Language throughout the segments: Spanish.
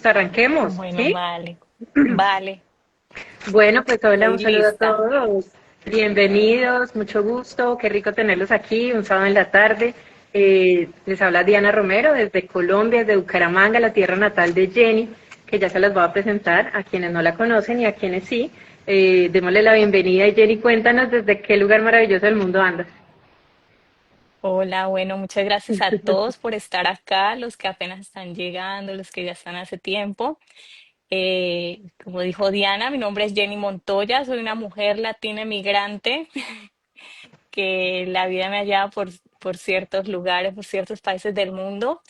Arranquemos, Bueno, ¿sí? vale, vale. Bueno, pues hola, Estoy un saludo a lista. todos. Bienvenidos, mucho gusto, qué rico tenerlos aquí, un sábado en la tarde. Les habla Diana Romero desde Colombia, desde Bucaramanga, la tierra natal de Jenny, que ya se las voy a presentar a quienes no la conocen y a quienes sí. Démosle la bienvenida y Jenny, cuéntanos desde qué lugar maravilloso del mundo andas. Hola, bueno, muchas gracias a todos por estar acá, los que apenas están llegando, los que ya están hace tiempo. Como dijo Diana, mi nombre es Jenny Montoya, soy una mujer latina emigrante que la vida me ha llevado por ciertos lugares, por ciertos países del mundo.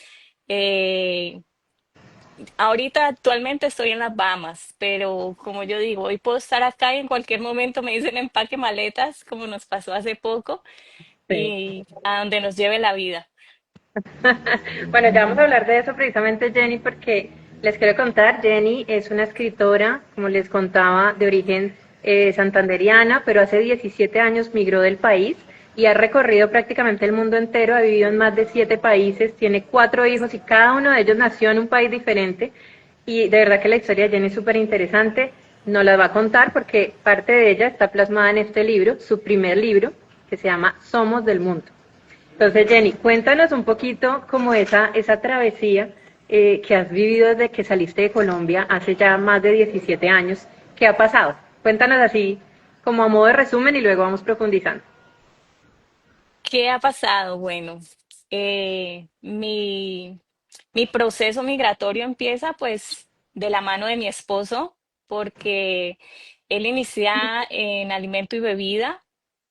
Eh, Ahorita actualmente estoy en las Bahamas, pero como yo digo, hoy puedo estar acá y en cualquier momento me dicen empaque maletas, como nos pasó hace poco, Sí. y a donde nos lleve la vida. Bueno, ya vamos a hablar de eso precisamente, Jenny, porque les quiero contar, Jenny es una escritora, como les contaba, de origen santanderiana, pero hace 17 años migró del país y ha recorrido prácticamente el mundo entero, ha vivido en más de 7 países, tiene 4 hijos y cada uno de ellos nació en un país diferente. Y de verdad que la historia de Jenny es súper interesante, nos la va a contar porque parte de ella está plasmada en este libro, su primer libro, que se llama Somos del Mundo. Entonces, Jenny, cuéntanos un poquito como esa travesía que has vivido desde que saliste de Colombia hace ya más de 17 años. ¿Qué ha pasado? Cuéntanos así como a modo de resumen y luego vamos profundizando. ¿Qué ha pasado? Bueno, eh, mi, mi proceso migratorio empieza pues de la mano de mi esposo, porque él inicia en alimento y bebida.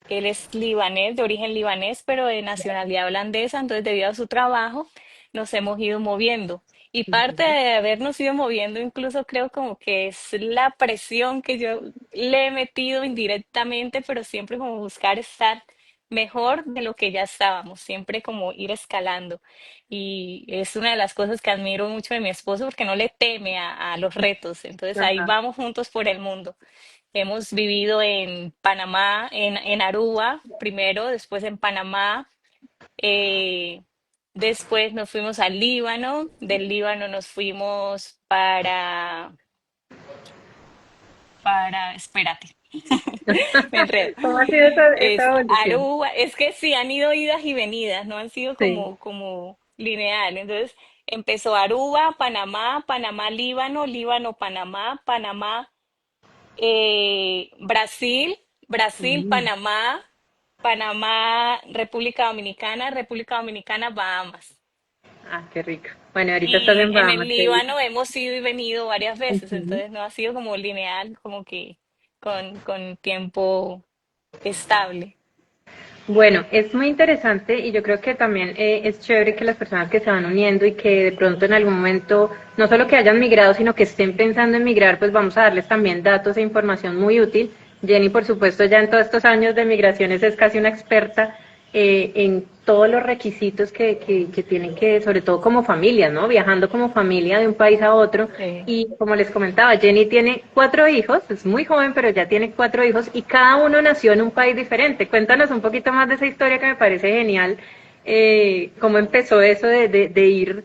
Él es libanés, de origen libanés, pero de nacionalidad holandesa, entonces debido a su trabajo nos hemos ido moviendo. Y parte de habernos ido moviendo, incluso creo como que es la presión que yo le he metido indirectamente, pero siempre como buscar estar mejor de lo que ya estábamos, siempre como ir escalando. Y es una de las cosas que admiro mucho de mi esposo porque no le teme a los retos. Entonces ahí Ajá. vamos juntos por el mundo. Hemos vivido en Panamá, en Aruba primero, después en Panamá, eh, después nos fuimos al Líbano, del Líbano nos fuimos espérate, me enredo. ¿Cómo ha sido esa Es evolución? Aruba, es que sí, han ido idas y venidas, no han sido Sí. como lineal. Entonces empezó Aruba, Panamá, Panamá, Líbano, Líbano, Panamá, Panamá, Brasil, Brasil, Mm. Panamá, Panamá, República Dominicana, República Dominicana, Bahamas. Ah, qué rico. Bueno, ahorita estás Y en en el Bahamas, qué Líbano hemos ido y venido varias veces, rico. entonces no ha sido como lineal, como que con tiempo estable. Bueno, es muy interesante y yo creo que también es chévere que las personas que se van uniendo y que de pronto en algún momento, no solo que hayan migrado, sino que estén pensando en migrar, pues vamos a darles también datos e información muy útil. Jenny, por supuesto, ya en todos estos años de migraciones es casi una experta en todos los requisitos que tienen que, sobre todo como familias, ¿no? Viajando como familia de un país a otro. Sí. Y como les comentaba, Jenny tiene 4 hijos, es muy joven, pero ya tiene 4 hijos y cada uno nació en un país diferente. Cuéntanos un poquito más de esa historia que me parece genial. ¿Cómo empezó eso de ir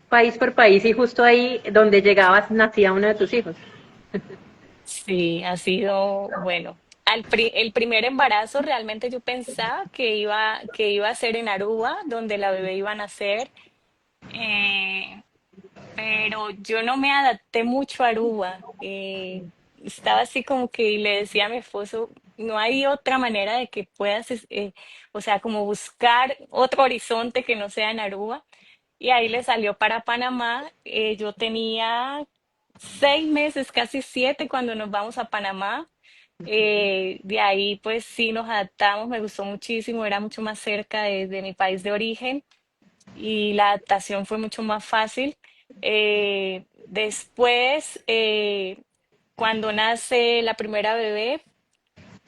país por país y justo ahí donde llegabas nacía uno de tus hijos? Sí, ha sido bueno. El primer embarazo realmente yo pensaba que iba a ser en Aruba, donde la bebé iba a nacer. Eh, pero yo no me adapté mucho a Aruba. Estaba así como que le decía a mi esposo, no hay otra manera de que puedas, o sea, como buscar otro horizonte que no sea en Aruba. Y ahí le salió para Panamá. Yo tenía 6 meses, casi 7, cuando nos vamos a Panamá. De ahí pues sí nos adaptamos, me gustó muchísimo, era mucho más cerca de mi país de origen y la adaptación fue mucho más fácil. Después, cuando nace la primera bebé,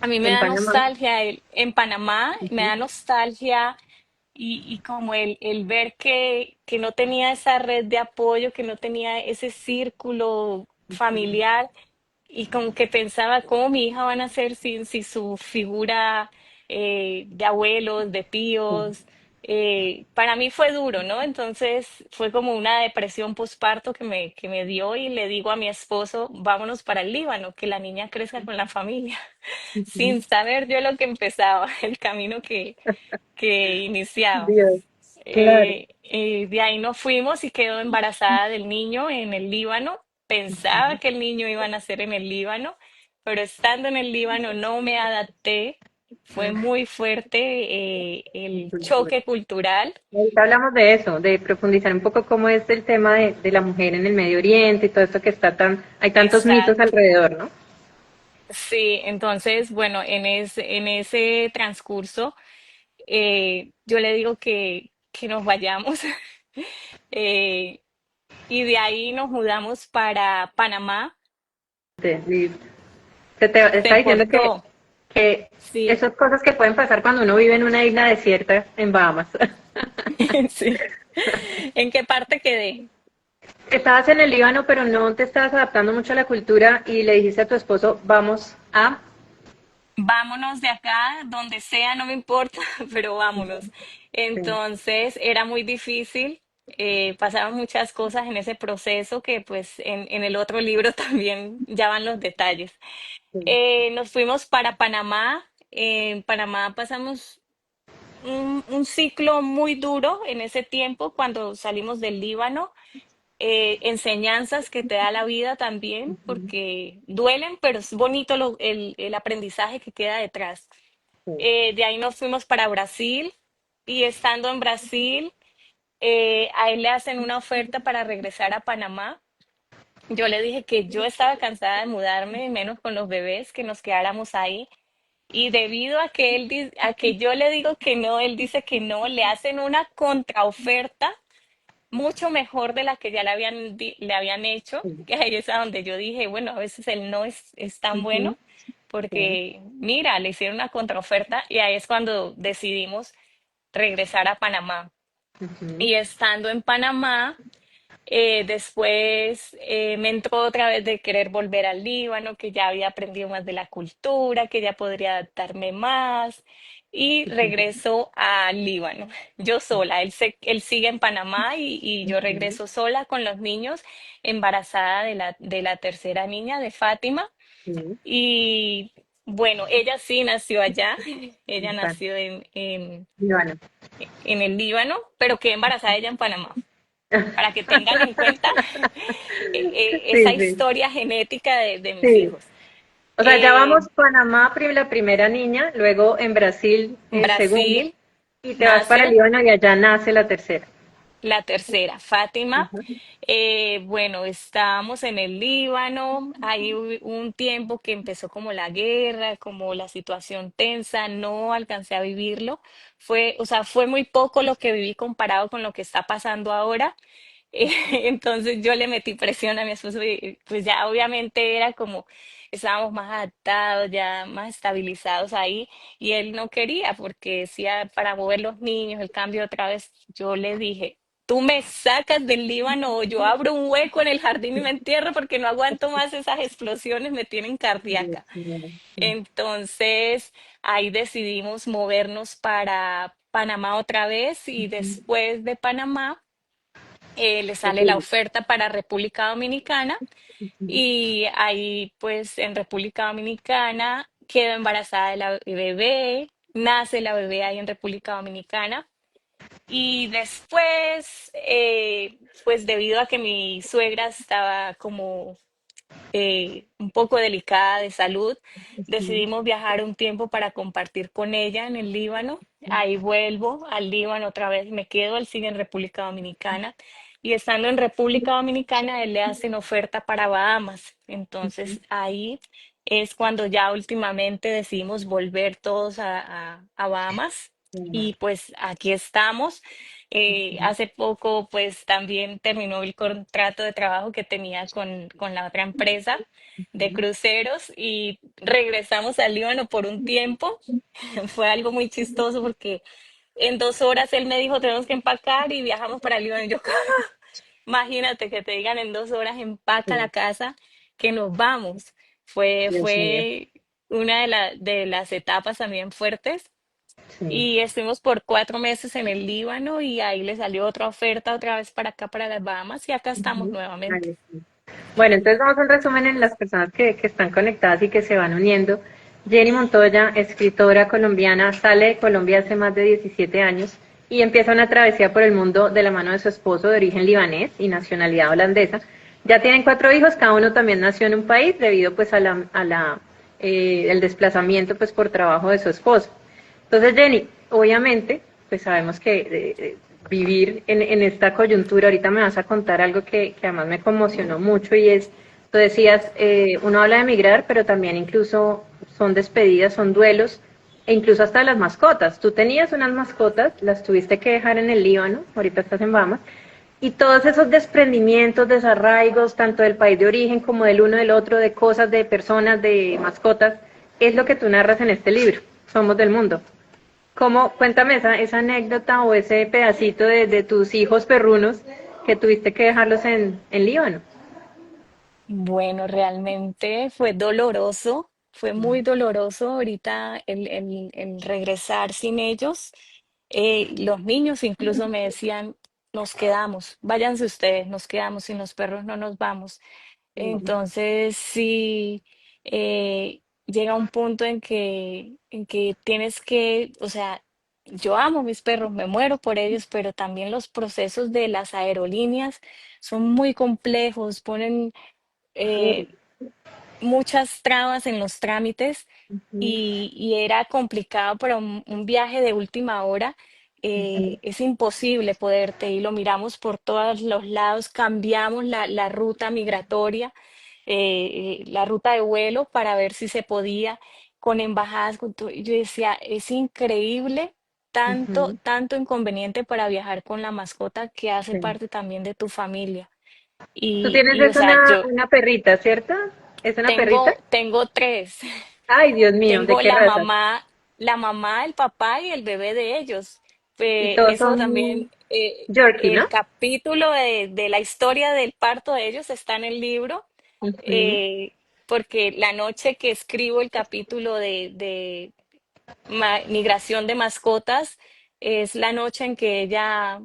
a mí me En da Panamá. nostalgia en Panamá, me Ujú. da nostalgia y como el ver que no tenía esa red de apoyo, que no tenía ese círculo familiar y como que pensaba cómo mi hija van a ser sin su figura de abuelos, de tíos. para mí fue duro, ¿no? Entonces fue como una depresión postparto que me dio y le digo a mi esposo, vámonos para el Líbano, que la niña crezca con la familia, Ujú. sin saber yo lo que empezaba, el camino que iniciaba. Dios, claro. De ahí nos fuimos y quedó embarazada del niño en el Líbano. Pensaba Ujú. que el niño iba a nacer en el Líbano, pero estando en el Líbano no me adapté. Fue muy fuerte La el cultura. choque cultural. Ahorita hablamos de eso, de profundizar un poco cómo es el tema de la mujer en el Medio Oriente y todo esto que está tan, hay tantos mitos Exacto. alrededor, ¿no? Sí, entonces, bueno, en ese transcurso, yo le digo que nos vayamos. eh, y de ahí nos mudamos para Panamá. Listo. Te Se está diciendo portó, que sí, esas cosas que pueden pasar cuando uno vive en una isla desierta en Bahamas. sí. ¿En qué parte quedé? Estabas en el Líbano, pero no te estabas adaptando mucho a la cultura y le dijiste a tu esposo, vamos a... Vámonos de acá, donde sea, no me importa, pero vámonos. Sí, Entonces era muy difícil, pasaron muchas cosas en ese proceso que pues en el otro libro también ya van los detalles. sí. Nos fuimos para Panamá. En Panamá pasamos un ciclo muy duro en ese tiempo cuando salimos del Líbano. Enseñanzas que te da la vida también, Ujú. porque duelen, pero es bonito el aprendizaje que queda detrás. Sí. De ahí nos fuimos para Brasil y estando en Brasil, a él le hacen una oferta para regresar a Panamá. Yo le dije que yo estaba cansada de mudarme, y menos con los bebés, que nos quedáramos ahí. Y debido a que a que yo le digo que no, él dice que no, le hacen una contraoferta mucho mejor de la que ya le habían hecho, Sí. que ahí es a donde yo dije, bueno, a veces el no es tan Ujú. bueno, Sí. porque mira, le hicieron una contraoferta y ahí es cuando decidimos regresar a Panamá. Ujú. Y estando en Panamá, después me entró otra vez de querer volver al Líbano, que ya había aprendido más de la cultura, que ya podría adaptarme más. Y regreso al Líbano, yo sola. Él sigue en Panamá y yo Ujú. regreso sola con los niños, embarazada de la tercera niña, de Fátima. Sí. Y bueno, ella sí nació allá, ella Está. nació Y bueno. en el Líbano, pero quedé embarazada ella en Panamá para que tengan en cuenta esa Sí, sí, historia genética de mis sí. hijos. O sea, ya vamos Panamá, la primera niña, luego en Brasil el segundo, Brasil y te vas para el nace Líbano y allá nace la tercera. la tercera, Fátima. Ujú. Bueno, estábamos en el Líbano, ahí hubo un tiempo que empezó como la guerra, como la situación tensa, no alcancé a vivirlo. O sea, fue muy poco lo que viví comparado con lo que está pasando ahora. Entonces yo le metí presión a mi esposo y pues ya obviamente era como estábamos más adaptados, ya más estabilizados ahí y él no quería porque decía para mover los niños, el cambio otra vez, yo le dije, tú me sacas del Líbano o yo abro un hueco en el jardín y me entierro porque no aguanto más esas explosiones, me tienen Dios cardíaca. mío. Entonces ahí decidimos movernos para Panamá otra vez y Ujú. después de Panamá le sale la República. oferta para República Dominicana Ujú. y ahí pues en República Dominicana quedo embarazada de la bebé, nace la bebé ahí en República Dominicana y después pues debido a que mi suegra estaba como un poco delicada de salud, Ujú. decidimos viajar un tiempo para compartir con ella en el Líbano. Ahí vuelvo al Líbano otra vez, me quedo, él sigue en República Dominicana. Y estando en República Dominicana, él le hacen oferta para Bahamas. Entonces ahí es cuando ya últimamente decidimos volver todos a Bahamas. Y pues aquí estamos. Hace poco, pues también terminó el contrato de trabajo que tenía con la otra empresa de cruceros y regresamos al Líbano por un tiempo. Fue algo muy chistoso porque en 2 horas él me dijo, tenemos que empacar y viajamos para el Líbano. Y yo, ¿cómo? Imagínate que te digan en 2 horas, empaca la Sí. casa, que nos vamos. Dios mío. Fue una de las etapas también fuertes Sí. y estuvimos por 4 meses en el Líbano y ahí le salió otra oferta otra vez para acá, para las Bahamas y acá estamos Ujú. nuevamente. Vale, sí. Bueno, entonces vamos a un resumen en las personas que están conectadas y que se van uniendo. Jenny Montoya, escritora colombiana, sale de Colombia hace más de 17 años y empieza una travesía por el mundo de la mano de su esposo de origen libanés y nacionalidad holandesa. Ya tienen 4 hijos, cada uno también nació en un país debido pues el desplazamiento pues por trabajo de su esposo. Entonces, Jenny, obviamente, pues sabemos que vivir en esta coyuntura, ahorita me vas a contar algo que además me conmocionó mucho y es, tú decías, uno habla de emigrar, pero también incluso son despedidas, son duelos, e incluso hasta las mascotas. Tú tenías unas mascotas, las tuviste que dejar en el Líbano, ahorita estás en Bahamas, y todos esos desprendimientos, desarraigos, tanto del país de origen como del uno del otro, de cosas, de personas, de mascotas, es lo que tú narras en este libro, Somos del Mundo. ¿Cómo, cuéntame esa anécdota o ese pedacito de tus hijos perrunos que tuviste que dejarlos en Líbano? Bueno, realmente fue doloroso, fue muy doloroso ahorita el regresar sin ellos. Los niños incluso me decían, nos quedamos, váyanse ustedes, nos quedamos, sin los perros no nos vamos. Entonces, sí, llega un punto en que tienes que, o sea, yo amo mis perros, me muero por ellos, pero también los procesos de las aerolíneas son muy complejos, ponen eh, muchas trabas en los trámites y era complicado para un viaje de última hora. Es imposible poderte y lo miramos por todos los lados, cambiamos la ruta migratoria, la ruta de vuelo para ver si se podía con embajadas. Y yo decía, es increíble tanto, tanto inconveniente para viajar con la mascota que hace Sí. parte también de tu familia. Tú tienes O es sea, yo una perrita, ¿cierto? ¿Es una perrita? tengo tres. Ay, Dios mío, ¿de Tengo qué raza? la mamá, el papá y el bebé de ellos. Y todos Eso son también, Yorkie, ¿no? el capítulo de la historia del parto de ellos está en el libro, Ujú. eh, porque la noche que escribo el capítulo de migración de mascotas es la noche en que ella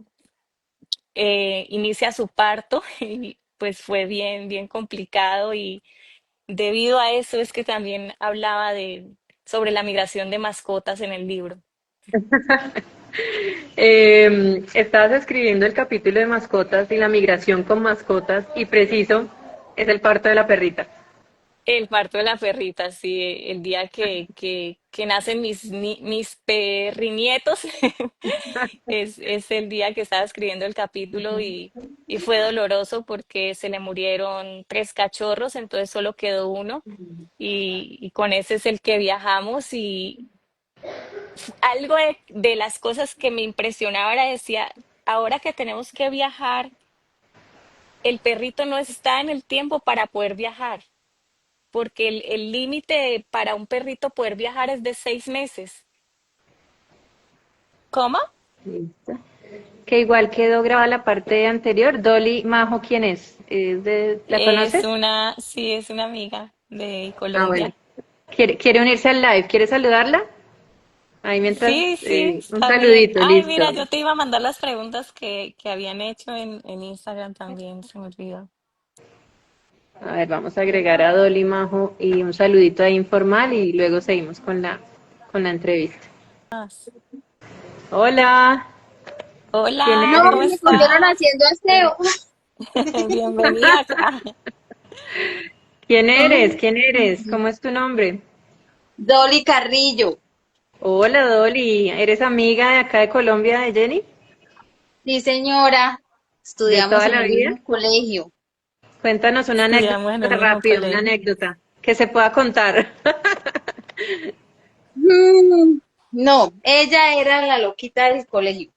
inicia su parto y pues fue bien, bien complicado y debido a eso es que también hablaba sobre la migración de mascotas en el libro. Estabas escribiendo el capítulo de mascotas y la migración con mascotas y preciso es el parto de la perrita. El parto de la perrita, sí, el día que nacen mis perrinietos, es el día que estaba escribiendo el capítulo y fue doloroso porque se le murieron tres cachorros, entonces solo quedó uno y con ese es el que viajamos y algo de las cosas que me impresionaba era decía, ahora que tenemos que viajar, el perrito no está en el tiempo para poder viajar, porque el límite para un perrito poder viajar es de 6 meses. ¿Cómo? Listo. Que igual quedó grabada la parte anterior. Dolly Majo, ¿quién es? ¿La conoces? Sí, es una amiga de Ah, bueno. Colombia. ¿Quiere unirse al live? ¿Quiere saludarla? Ahí mientras, Sí, sí, un está bien. saludito, Ay, listo. mira, yo te iba a mandar las preguntas que habían hecho en Instagram también, se me olvidó. A ver, vamos a agregar a Dolly Majo y un saludito ahí informal y luego seguimos con la entrevista. Hola, ¿quién Hola, No, ¿cómo eres? me cogieron estás? haciendo aseo. Bienvenida acá. ¿Quién eres? Ay, ¿Quién eres? ¿Cómo es tu nombre? Dolly Carrillo. Hola, Dolly. ¿Eres amiga de acá de Colombia, de Jenny? Sí, señora. ¿De Estudiamos toda en la el vida? mismo colegio. Cuéntanos una anécdota Estudiamos en el mismo rápido, una colegio. anécdota que se pueda contar. No, ella era la loquita del colegio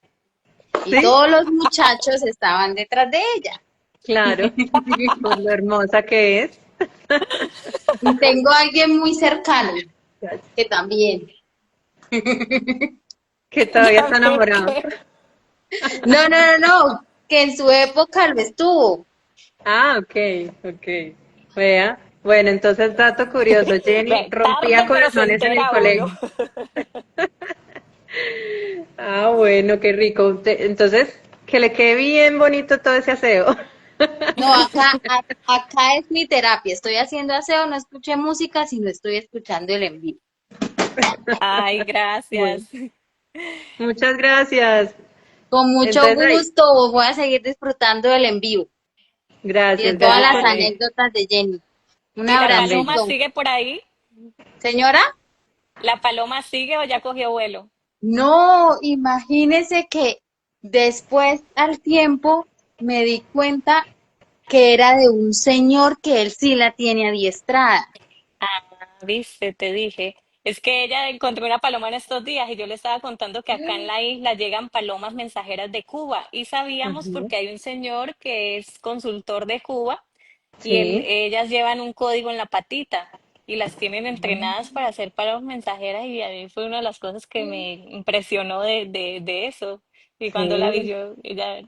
y ¿Sí? todos los muchachos estaban detrás de ella. Claro, por lo hermosa que es. Y tengo a alguien muy cercano que también. Que todavía está También enamorado. que No, no, no, no, que en su época lo estuvo. Ah, ok, ok. Vea. Bueno, entonces dato curioso, Jenny ve, rompía tarde, pero se corazones en el entera uno. colegio. Ah, bueno, qué rico. Entonces, que le quede bien bonito todo ese aseo. No, acá es mi terapia. Estoy haciendo aseo, no escuché música, sino estoy escuchando el en vivo. Ay, Bueno, gracias. muchas gracias. Con mucho Entonces ahí, gusto voy a seguir disfrutando del en vivo y de gracias, todas gracias las por Dale. anécdotas de Jenny. Un ¿Y la tan paloma bello. abracito. sigue por ahí? Señora, ¿La paloma sigue o ya cogió vuelo? no, imagínese que después al tiempo me di cuenta que era de un señor que él sí la tiene adiestrada. Ah, viste, te dije. Es que ella encontró una paloma en estos días y yo le estaba contando que acá en la isla llegan palomas mensajeras de Cuba y sabíamos Ujú. porque hay un señor que es consultor de Cuba y Sí, ellas llevan un código en la patita y las tienen entrenadas para hacer palomas mensajeras y a mí fue una de las cosas que me impresionó de eso. Y cuando la vi sí, yo, ella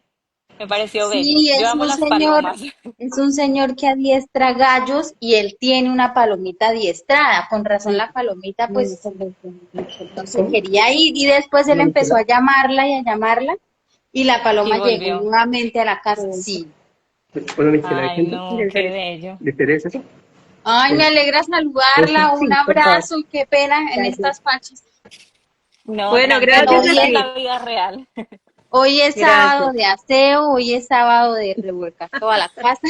me pareció bello. Sí, Yo amo las palomas. es un señor que adiestra gallos y él tiene una palomita adiestrada. Con razón la palomita pues no se ¿cómo? quería ir y después él empezó a llamarla y a llamarla y la Y paloma llegó volvió. nuevamente a la casa. Sí. Bueno, Michelle, ¿hay Ay, gente? no, qué bello. ¿Le interesa eso? Ay, me alegra saludarla, un Sí, por favor. abrazo y qué pena en Gracias. estas fachas. No, Bueno, Pero tranquila, gracias a esta es ti. la vida real. hoy es sábado Gracias. de aseo, hoy es sábado de revolcar toda la casa.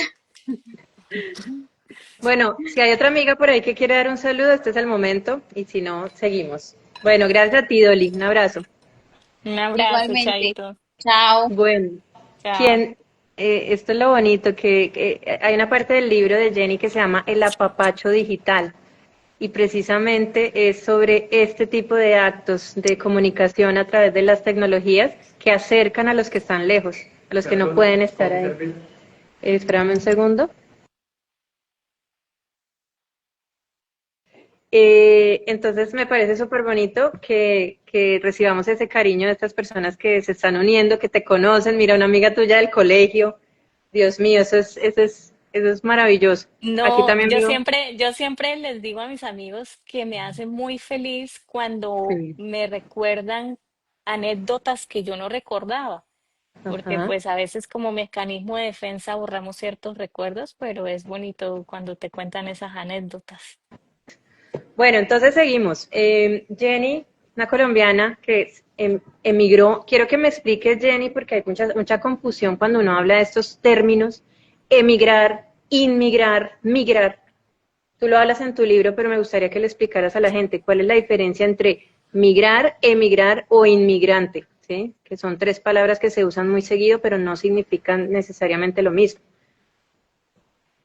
Bueno, si hay otra amiga por ahí que quiere dar un saludo, este es el momento. Y si no, seguimos. Bueno, gracias a ti, Dolly. Un abrazo. Un abrazo, Igualmente. Chaito. Chao. Bueno, Chao. ¿quién? Esto es lo bonito, que hay una parte del libro de Jenny que se llama El apapacho digital. Y precisamente es sobre este tipo de actos de comunicación a través de las tecnologías que acercan a los que están lejos, a los que no pueden estar ahí. Espérame un segundo. Entonces me parece súper bonito que recibamos ese cariño de estas personas que se están uniendo, que te conocen. Mira, una amiga tuya del colegio. Dios mío, eso es maravilloso. Aquí No, también vivo. yo siempre les digo a mis amigos que me hace muy feliz cuando Sí. me recuerdan anécdotas que yo no recordaba, porque Ajá. pues a veces como mecanismo de defensa borramos ciertos recuerdos, pero es bonito cuando te cuentan esas anécdotas. Bueno, entonces seguimos. Jenny, una colombiana que emigró. Quiero que me expliques, Jenny, porque hay mucha confusión cuando uno habla de estos términos. Emigrar, inmigrar, migrar. Tú lo hablas en tu libro, pero me gustaría que le explicaras a la gente cuál es la diferencia entre migrar, emigrar o inmigrante, ¿sí? Que son tres palabras que se usan muy seguido, pero no significan necesariamente lo mismo.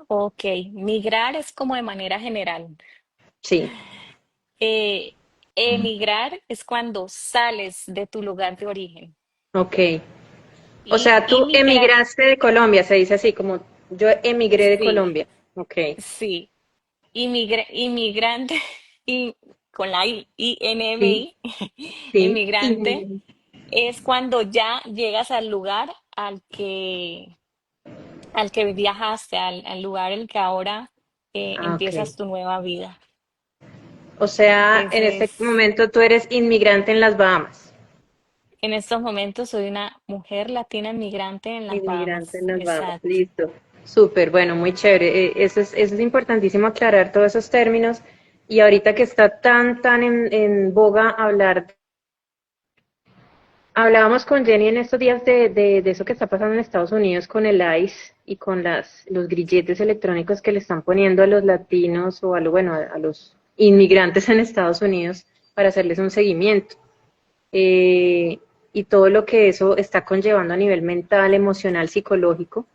Ok, migrar es como de manera general. Sí, Eh, Emigrar es cuando sales de tu lugar de origen. ok. O Y sea, tú inmigrar, emigraste de Colombia, se dice así, como yo emigré de sí, Colombia. Ok, sí. Inmigrante, y con la sí, INMI, sí. inmigrante, es cuando ya llegas al lugar al que viajaste, al lugar en el que ahora Ah, ok. empiezas tu nueva vida. O sea, en Ese este es, momento tú eres inmigrante en las Bahamas. en estos momentos soy una mujer latina inmigrante en las Inmigrante Bahamas. en las Bahamas, Exacto. listo. Súper, bueno, muy chévere. Eso es importantísimo aclarar todos esos términos. Y ahorita que está tan en boga hablar, hablábamos con Jenny en estos días de eso que está pasando en Estados Unidos con el ICE y con los grilletes electrónicos que le están poniendo a los latinos o bueno, a los inmigrantes en Estados Unidos para hacerles un seguimiento. eh, y todo lo que eso está conllevando a nivel mental, emocional, psicológico.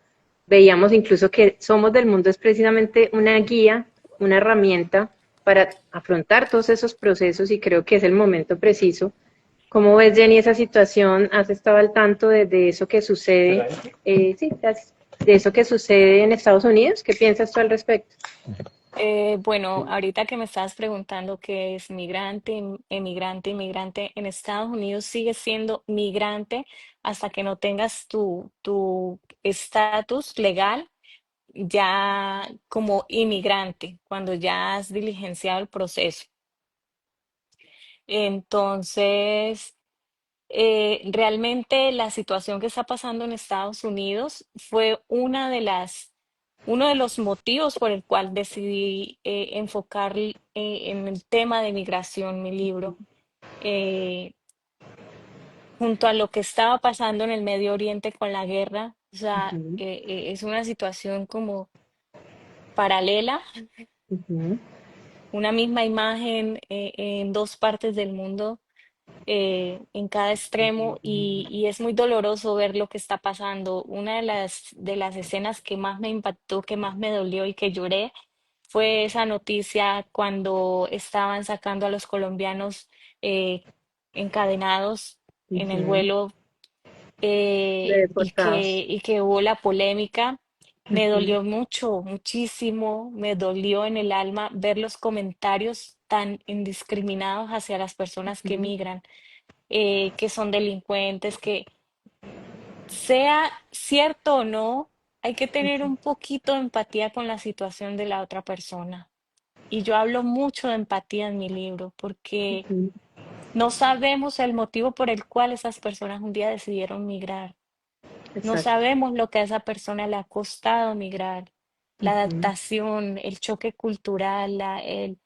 Veíamos incluso que Somos del Mundo es precisamente una guía, una herramienta para afrontar todos esos procesos y creo que es el momento preciso. ¿Cómo ves, Jenny, esa situación? ¿Has estado al tanto de eso que sucede? Sí, gracias. De eso que sucede en Estados Unidos. ¿Qué piensas tú al respecto? Bueno, ahorita que me estabas preguntando qué es migrante, emigrante, inmigrante, en Estados Unidos sigue siendo migrante hasta que no tengas tu estatus legal ya como inmigrante, cuando ya has diligenciado el proceso. Entonces, realmente la situación que está pasando en Estados Unidos fue uno de los motivos por el cual decidí enfocar en el tema de migración mi libro. Eh, Junto a lo que estaba pasando en el Medio Oriente con la guerra, o sea, Ujú, es una situación como paralela, ujú, una misma imagen en dos partes del mundo, en cada extremo, y es muy doloroso ver lo que está pasando. Una de las escenas que más me impactó, que más me dolió y que lloré, fue esa noticia cuando estaban sacando a los colombianos eh, encadenados en el ujú. vuelo, De deportados. y que hubo la polémica. Me Ujú, dolió mucho, muchísimo, me dolió en el alma ver los comentarios tan indiscriminados hacia las personas que ujú, migran, que son delincuentes, que sea cierto o no, hay que tener un poquito de empatía con la situación de la otra persona. Y yo hablo mucho de empatía en mi libro, porque ujú. no sabemos el motivo por el cual esas personas un día decidieron migrar. No Exacto. sabemos lo que a esa persona le ha costado migrar, la Ujú, adaptación, el choque cultural, el-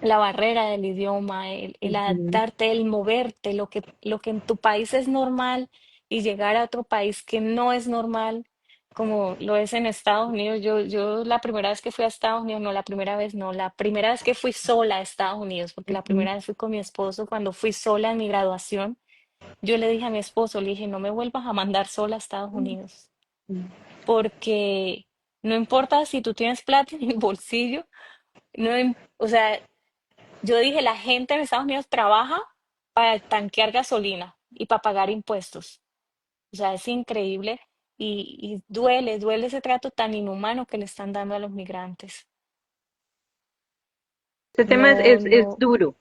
la barrera del idioma, el ujú, adaptarte, el moverte, lo que en tu país es normal y llegar a otro país que no es normal, como lo es en Estados Unidos. Yo la primera vez que fui a Estados Unidos, no, la primera vez no, la primera vez que fui sola a Estados Unidos, porque la ujú, primera vez fui con mi esposo cuando fui sola en mi graduación. Yo le dije a mi esposo, le dije, no me vuelvas a mandar sola a Estados Unidos, ujú. porque no importa si tú tienes plata en el bolsillo, no, o sea, yo dije, la gente en Estados Unidos trabaja para tanquear gasolina y para pagar impuestos. O sea, es increíble y duele, duele ese trato tan inhumano que le están dando a los migrantes. Este tema No, es no. duro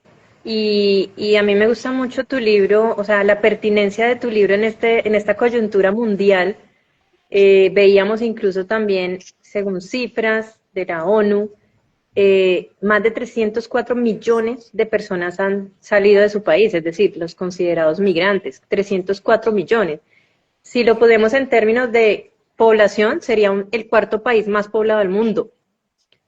y a mí me gusta mucho tu libro, o sea, la pertinencia de tu libro en esta coyuntura mundial. Veíamos incluso también, según cifras de la ONU, más de 304 millones de personas han salido de su país, es decir, los considerados migrantes, 304 millones. Si lo ponemos en términos de población, sería el cuarto país más poblado del mundo.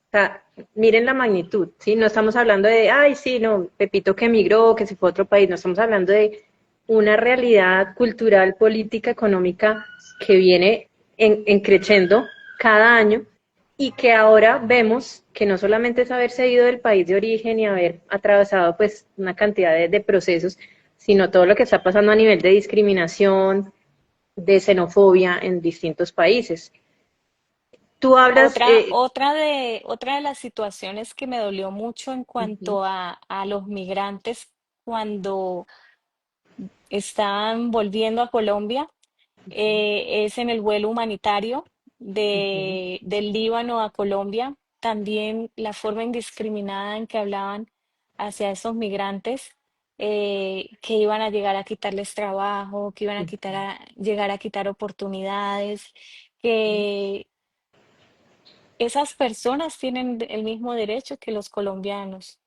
O sea, miren la magnitud, ¿sí? No estamos hablando de, ay, sí, no, Pepito que emigró, que se fue a otro país, no estamos hablando de una realidad cultural, política, económica que viene en creciendo cada año y que ahora vemos que no solamente es haberse ido del país de origen y haber atravesado pues una cantidad de procesos, sino todo lo que está pasando a nivel de discriminación, de xenofobia en distintos países. Tú hablas, Otra de las situaciones que me dolió mucho en ujú, cuanto a los migrantes cuando están volviendo a Colombia, es en el vuelo humanitario ujú, del Líbano a Colombia. También la forma indiscriminada en que hablaban hacia esos migrantes, que iban a llegar a quitarles trabajo, que iban a llegar a quitar oportunidades, que esas personas tienen el mismo derecho que los colombianos,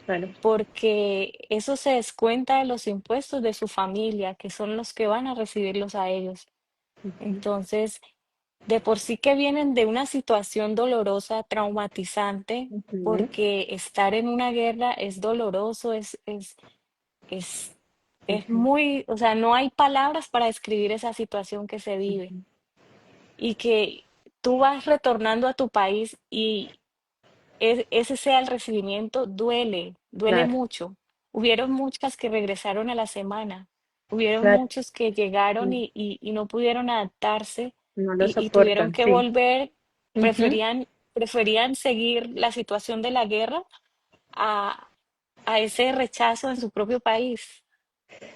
claro. porque eso se descuenta de los impuestos de su familia, que son los que van a recibirlos a ellos. Ujú, Entonces, de por sí que vienen de una situación dolorosa, traumatizante, ujú, porque estar en una guerra es doloroso, es, es ujú, muy, o sea, no hay palabras para describir esa situación que se vive. Y que tú vas retornando a tu país y ese sea el recibimiento, duele, duele claro, mucho. Hubieron muchas que regresaron a la semana, hubieron claro. muchos que llegaron Mm, y no pudieron adaptarse no lo y tuvieron soportan, que sí. volver, Ujú. preferían, preferían seguir la situación de la guerra a, a ese rechazo en su propio país.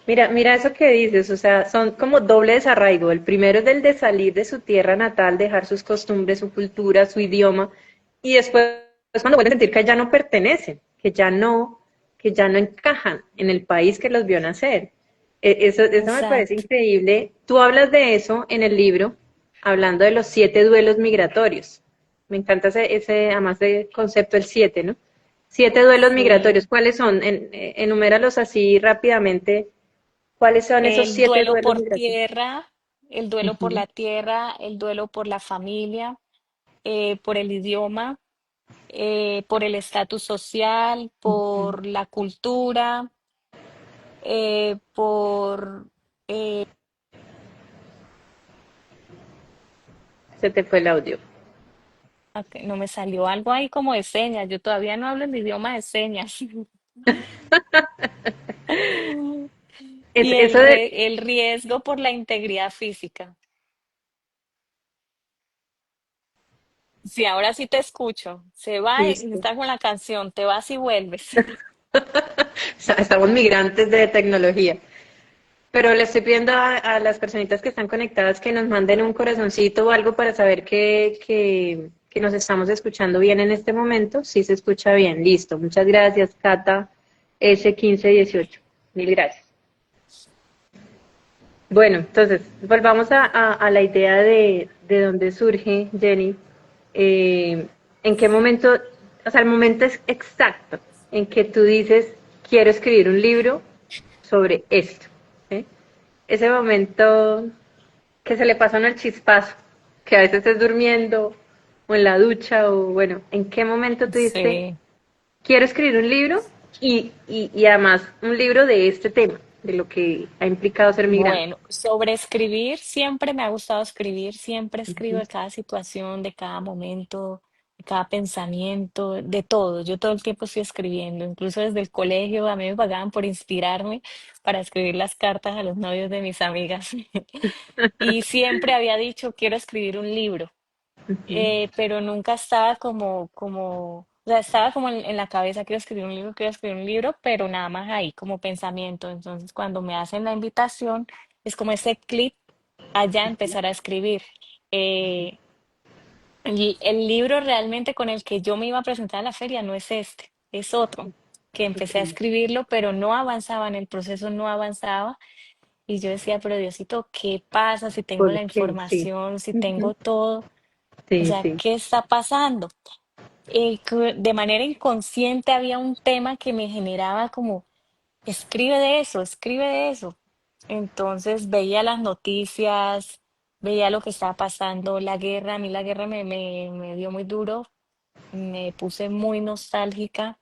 Mira, mira eso que dices, o sea, son como doble desarraigo. El primero es el de salir de su tierra natal, dejar sus costumbres, su cultura, su idioma, y después cuando vuelven a sentir que ya no pertenecen, que ya no encajan en el país que los vio nacer. Eso me parece Exacto. increíble. Tú hablas de eso en el libro, hablando de los 7 duelos migratorios. Me encanta además del concepto del 7, ¿no? 7 duelos Sí, migratorios, ¿cuáles son? Enuméralos así rápidamente. ¿Cuáles son esos el 7 duelo duelos por migratorios? tierra, el duelo por Ujú, la tierra, el duelo por la familia, por el idioma, por el estatus social, ujú. por la cultura, por... eh, Se te fue el audio. ok, no me salió algo ahí como de señas, yo todavía no hablo el idioma de señas. Y Eso de, el riesgo por la integridad física. Sí, ahora sí te escucho. Se va y listo. está con la canción, te vas y vuelves. Estamos migrantes de tecnología. Pero le estoy pidiendo a las personitas que están conectadas que nos manden un corazoncito o algo para saber que nos estamos escuchando bien en este momento. Sí se escucha bien. Listo. Muchas gracias, Cata S1518. Mil gracias. Bueno, entonces, volvamos a la idea de dónde surge, Jenny. ¿En qué momento, o sea, el momento es exacto en que tú dices, quiero escribir un libro sobre esto? ¿Sí? Ese momento que se le pasa a uno el chispazo, que a veces estés durmiendo o en la ducha o bueno, ¿en qué momento tú dijiste, Sí. quiero escribir un libro y además un libro de este tema, de lo que ha implicado ser migrante? Bueno, sobre escribir, siempre me ha gustado escribir, siempre escribo Ujú, de cada situación, de cada momento, de cada pensamiento, de todo. Yo todo el tiempo estoy escribiendo, incluso desde el colegio a mí me pagaban por inspirarme para escribir las cartas a los novios de mis amigas. Y siempre había dicho, quiero escribir un libro. ujú, Pero nunca estaba o sea, estaba como en la cabeza, quiero escribir un libro, pero nada más ahí, como pensamiento. Entonces, cuando me hacen la invitación, es como ese clic allá empezar a escribir. Eh, el libro realmente con el que yo me iba a presentar a la feria no es este, es otro, que empecé a ok. escribirlo, pero no avanzaba en el proceso, no avanzaba. Y yo decía, pero Diosito, ¿qué pasa si tengo ¿Por la qué? Sí. información, si Ujú, tengo todo? O sí, sea, sí. ¿qué está pasando? De manera inconsciente había un tema que me generaba como, escribe de eso, escribe de eso. Entonces veía las noticias, veía lo que estaba pasando, la guerra, a mí la guerra me dio muy duro, me puse muy nostálgica.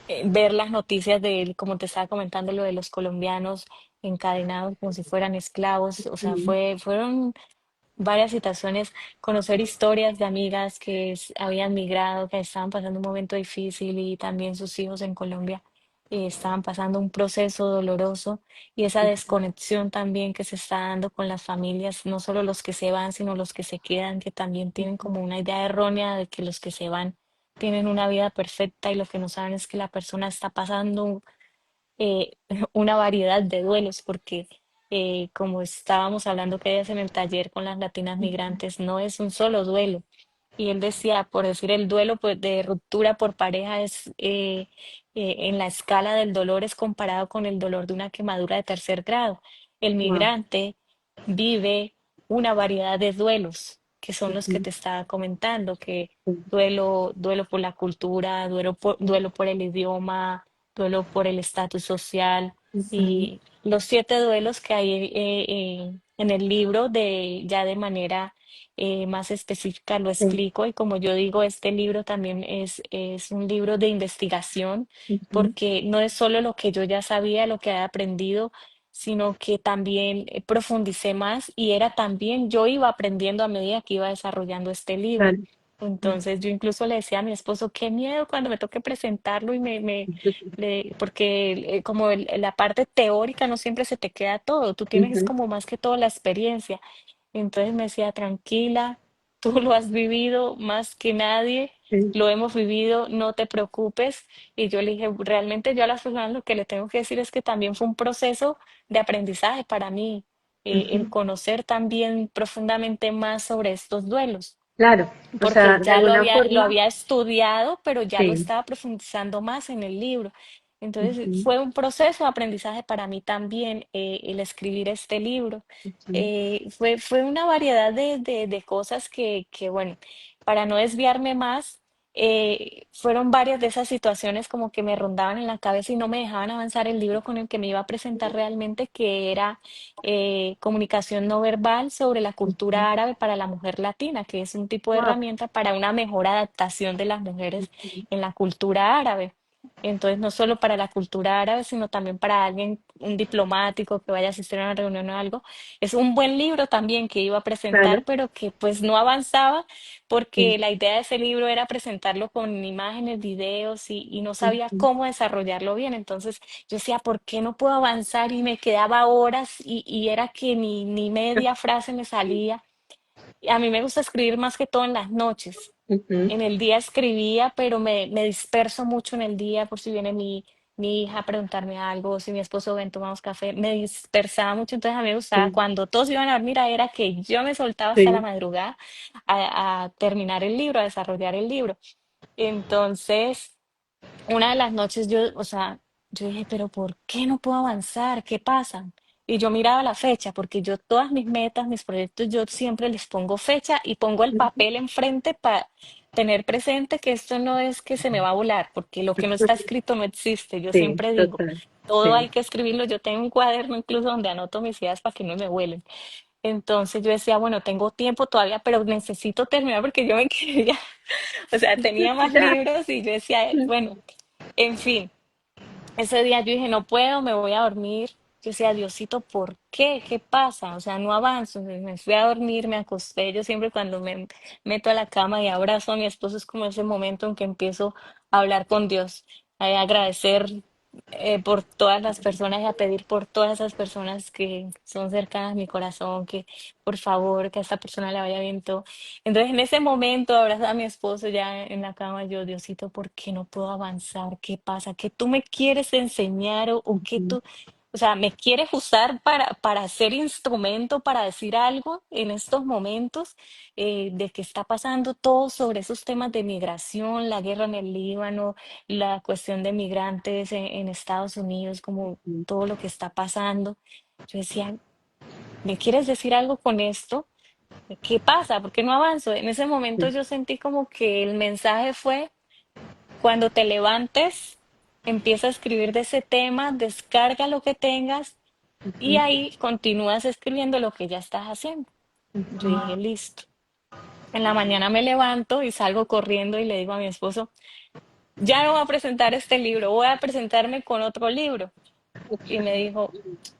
eh, Ver las noticias de, como te estaba comentando, lo de los colombianos encadenados como si fueran esclavos, o sea, Ujú, fueron varias situaciones, conocer historias de amigas que habían migrado, que estaban pasando un momento difícil y también sus hijos en Colombia estaban pasando un proceso doloroso y esa desconexión también que se está dando con las familias, no solo los que se van, sino los que se quedan, que también tienen como una idea errónea de que los que se van tienen una vida perfecta y lo que no saben es que la persona está pasando eh, una variedad de duelos, porque como estábamos hablando que días en el taller con las latinas migrantes, no es un solo duelo. Y él decía, por decir, el duelo pues, de ruptura por pareja es en la escala del dolor es comparado con el dolor de una quemadura de tercer grado. El wow, migrante vive una variedad de duelos, que son los que ujú, te estaba comentando, que sí, duelo por la cultura, duelo por el idioma, duelo por el estatus social ujú, y los 7 duelos que hay en el libro ya de manera más específica lo sí, explico y como yo digo, este libro también es un libro de investigación ujú, porque no es solo lo que yo ya sabía, lo que había aprendido, sino que también profundicé más y era también, yo iba aprendiendo a medida que iba desarrollando este libro. claro, ujú, Entonces yo incluso le decía a mi esposo, qué miedo cuando me toque presentarlo y porque como la parte teórica no siempre se te queda todo, tú tienes es ujú, como más que todo la experiencia. Entonces me decía, tranquila, tú lo has vivido más que nadie, sí, lo hemos vivido, no te preocupes. Y yo le dije, realmente yo a las personas lo que le tengo que decir es que también fue un proceso de aprendizaje para mí, el ujú, conocer también profundamente más sobre estos duelos claro, o sea, porque de ya alguna lo forma, había estudiado, pero ya lo sí, estaba profundizando más en el libro. Entonces ujú, fue un proceso de aprendizaje para mí también el escribir este libro. ujú, Fue una variedad de cosas bueno, para no desviarme más, fueron varias de esas situaciones como que me rondaban en la cabeza y no me dejaban avanzar el libro con el que me iba a presentar realmente, que era Comunicación no verbal sobre la cultura árabe para la mujer latina, que es un tipo de Wow. herramienta para una mejor adaptación de las mujeres en la cultura árabe. Entonces, no solo para la cultura árabe, sino también para alguien, un diplomático que vaya a asistir a una reunión o algo. Es un buen libro también que iba a presentar, Claro. pero que pues no avanzaba porque la idea de ese libro era presentarlo con imágenes, videos y no sabía cómo desarrollarlo bien. Entonces yo decía, ¿por qué no puedo avanzar? Y me quedaba horas y era que ni media frase me salía. Y a mí me gusta escribir más que todo en las noches. Ujú, En el día escribía, pero me disperso mucho en el día por si viene mi hija a preguntarme algo, o si mi esposo ven, tomamos café, me dispersaba mucho, entonces a mí me gustaba sí, cuando todos iban a dormir, era que yo me soltaba hasta la sí, madrugada a terminar el libro, a desarrollar el libro. Entonces, una de las noches yo, o sea, yo dije, pero ¿por qué no puedo avanzar? ¿Qué pasa? Y yo miraba la fecha, porque yo todas mis metas, mis proyectos, yo siempre les pongo fecha y pongo el ujú, papel enfrente para tener presente que esto no es que se me va a volar, porque lo que no está escrito no existe. Yo sí, siempre digo, total, todo hay sí. que escribirlo. Yo tengo un cuaderno incluso donde anoto mis ideas para que no me vuelen. Entonces yo decía, bueno, tengo tiempo todavía, pero necesito terminar porque yo me quería, o sea, tenía más Ya. libros y yo decía, bueno, en fin. Ese día yo dije, no puedo, me voy a dormir. Yo decía, Diosito, ¿por qué? ¿Qué pasa? O sea, no avanzo. Entonces me fui a dormir, me acosté. Yo siempre cuando me meto a la cama y abrazo a mi esposo es como ese momento en que empiezo a hablar con Dios, a agradecer por todas las personas y a pedir por todas esas personas que son cercanas a mi corazón, que por favor, que a esta persona le vaya bien todo. Entonces, en ese momento, abrazaba a mi esposo ya en la cama, yo, Diosito, ¿por qué no puedo avanzar? ¿Qué pasa? ¿Qué tú me quieres enseñar o qué Ujú, tú, o sea, me quieres usar para ser instrumento, para decir algo en estos momentos de que está pasando todo sobre esos temas de migración, la guerra en el Líbano, la cuestión de migrantes en Estados Unidos, como ujú, todo lo que está pasando? Yo decía, ¿me quieres decir algo con esto? ¿Qué pasa? ¿Por qué no avanzo? En ese momento sí, yo sentí como que el mensaje fue, cuando te levantes, empieza a escribir de ese tema, descarga lo que tengas y ujú, ahí continúas escribiendo lo que ya estás haciendo. Yo ujú, dije, listo. En la mañana me levanto y salgo corriendo y le digo a mi esposo, ya no voy a presentar este libro, voy a presentarme con otro libro. Y me dijo,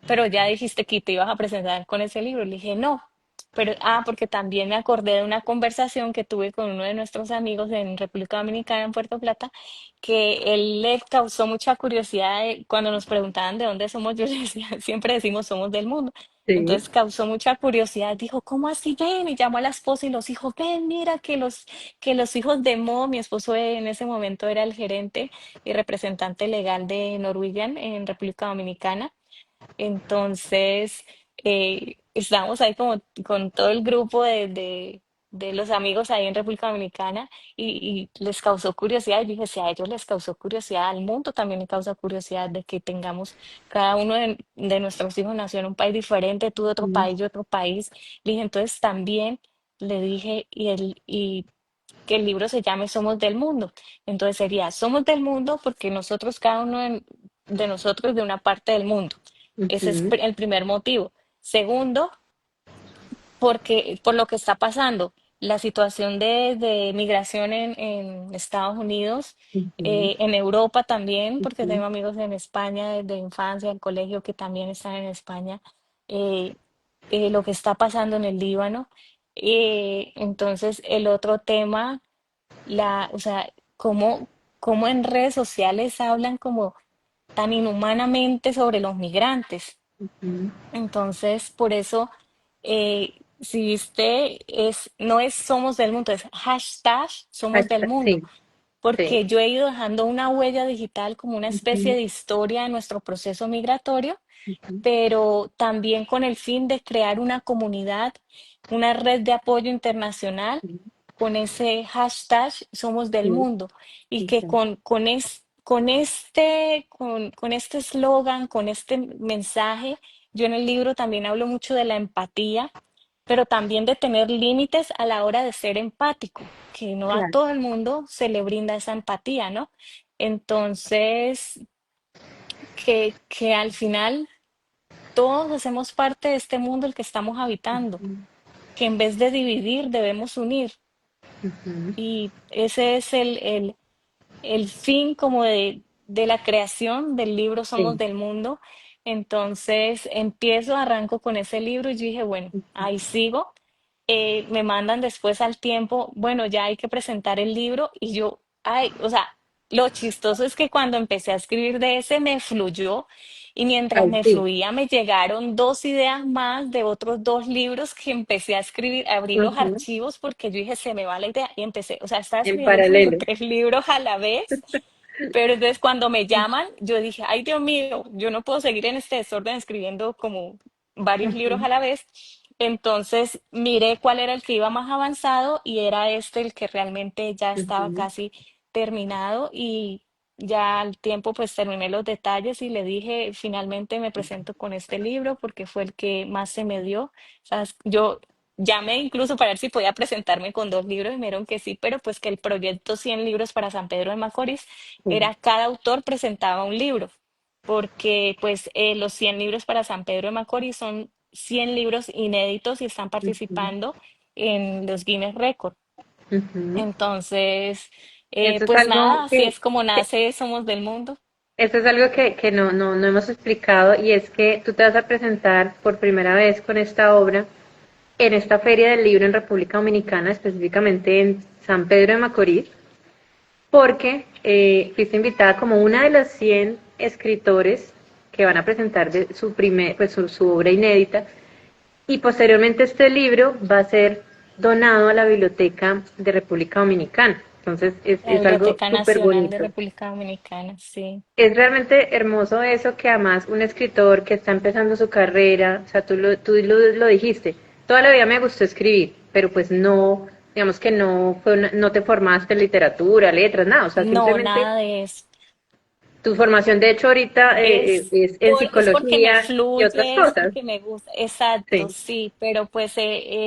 pero ya dijiste que te ibas a presentar con ese libro. Le dije, no, pero, porque también me acordé de una conversación que tuve con uno de nuestros amigos en República Dominicana, en Puerto Plata, que él le causó mucha curiosidad cuando nos preguntaban de dónde somos. Yo le decía, siempre decimos somos del mundo. sí, Entonces causó mucha curiosidad, dijo, ¿cómo así ven? Y llamó a la esposa y los hijos, ven, mira que los hijos de Mo, mi esposo en ese momento era el gerente y representante legal de Norwegian en República Dominicana. Entonces, estábamos ahí como con todo el grupo de los amigos ahí en República Dominicana y les causó curiosidad. Y dije, si a ellos les causó curiosidad, al mundo también le causa curiosidad de que tengamos, cada uno de nuestros hijos nació en un país diferente, tú de otro ujú, país, yo de otro país. Le dije, entonces también le dije, y que el libro se llame Somos del Mundo. Entonces sería, somos del mundo porque nosotros, cada uno de nosotros, de una parte del mundo. Ese es ujú, el primer motivo. Segundo, porque por lo que está pasando, la situación de migración en Estados Unidos, ujú, en Europa también, porque ujú, tengo amigos en España desde infancia, del colegio, que también están en España, eh, lo que está pasando en el Líbano. Entonces, el otro tema, o sea, cómo en redes sociales hablan como tan inhumanamente sobre los migrantes. ujú. Entonces, por eso, si viste, no es somos del mundo, es hashtag somos del mundo, Sí, sí. porque yo he ido dejando una huella digital como una especie Ujú, de historia de nuestro proceso migratorio, ujú, pero también con el fin de crear una comunidad, una red de apoyo internacional sí, con ese hashtag Somos del sí, Mundo y que exacto. con este eslogan, con este mensaje, yo en el libro también hablo mucho de la empatía, pero también de tener límites a la hora de ser empático, que no a Claro. todo el mundo se le brinda esa empatía, ¿no? Entonces, que al final todos hacemos parte de este mundo el que estamos habitando, que en vez de dividir debemos unir. Ujú, Y ese es el fin como de la creación del libro Somos sí. del Mundo. Entonces arranco con ese libro y yo dije, bueno, ahí sigo. Me mandan después al tiempo, bueno, ya hay que presentar el libro y yo, ay, o sea, lo chistoso es que cuando empecé a escribir de ese me fluyó y mientras Ay, me sí. fluía me llegaron dos ideas más de otros dos libros que empecé a escribir, a abrir los Ujú, archivos porque yo dije, se me va la idea y empecé, o sea, estaba en escribiendo como paralelo. tres libros a la vez, pero entonces cuando me llaman, yo dije, ay Dios mío, yo no puedo seguir en este desorden escribiendo como varios libros Ujú, a la vez. Entonces miré cuál era el que iba más avanzado y era este el que realmente ya estaba ujú, casi terminado y ya al tiempo pues terminé los detalles y le dije, finalmente me presento con este libro porque fue el que más se me dio. O sea, yo llamé incluso para ver si podía presentarme con dos libros y me dijeron que sí, pero pues que el proyecto 100 libros para San Pedro de Macorís sí, era cada autor presentaba un libro, porque pues los 100 libros para San Pedro de Macorís son 100 libros inéditos y están ujú, participando en los Guinness Record. ujú. Entonces, Eso es pues algo nada, así es como nace Somos del Mundo. Esto es algo que no hemos explicado y es que tú te vas a presentar por primera vez con esta obra en esta Feria del Libro en República Dominicana, específicamente en San Pedro de Macorís, porque fuiste invitada como una de los 100 escritores que van a presentar de su, pues, su obra inédita y posteriormente este libro va a ser donado a la Biblioteca de República Dominicana. Entonces La es algo Biblioteca súper Nacional de bonito. República Dominicana, sí. Es realmente hermoso eso que además un escritor que está empezando su carrera, o sea, tú lo dijiste, toda la vida me gustó escribir, pero pues no, digamos que no te formaste en literatura, letras, nada, o sea, No, simplemente nada de eso. tu formación de hecho ahorita es en Es porque me psicología y otras fluye, es cosas. porque me gusta, exacto, Sí. sí, pero pues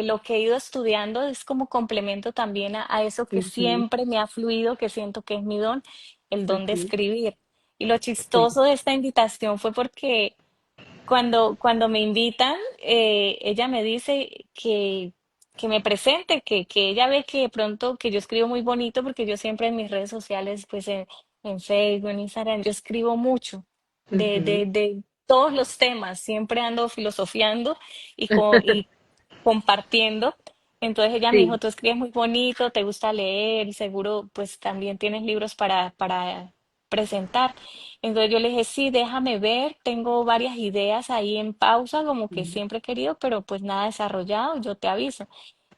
lo que he ido estudiando es como complemento también a eso que Ujú, siempre me ha fluido, que siento que es mi don, el don de ujú, escribir. Y lo sí, chistoso de esta invitación fue porque cuando me invitan, ella me dice que me presente, que ella ve que de pronto que yo escribo muy bonito, porque yo siempre en mis redes sociales, pues en Facebook, en Instagram, yo escribo mucho ujú, de todos los temas, siempre ando filosofiando y compartiendo. Entonces ella me dijo, sí, tú escribes muy bonito, te gusta leer y seguro pues también tienes libros para presentar. Entonces yo le dije, sí, déjame ver, tengo varias ideas ahí en pausa, como que siempre he querido, pero pues nada desarrollado, yo te aviso.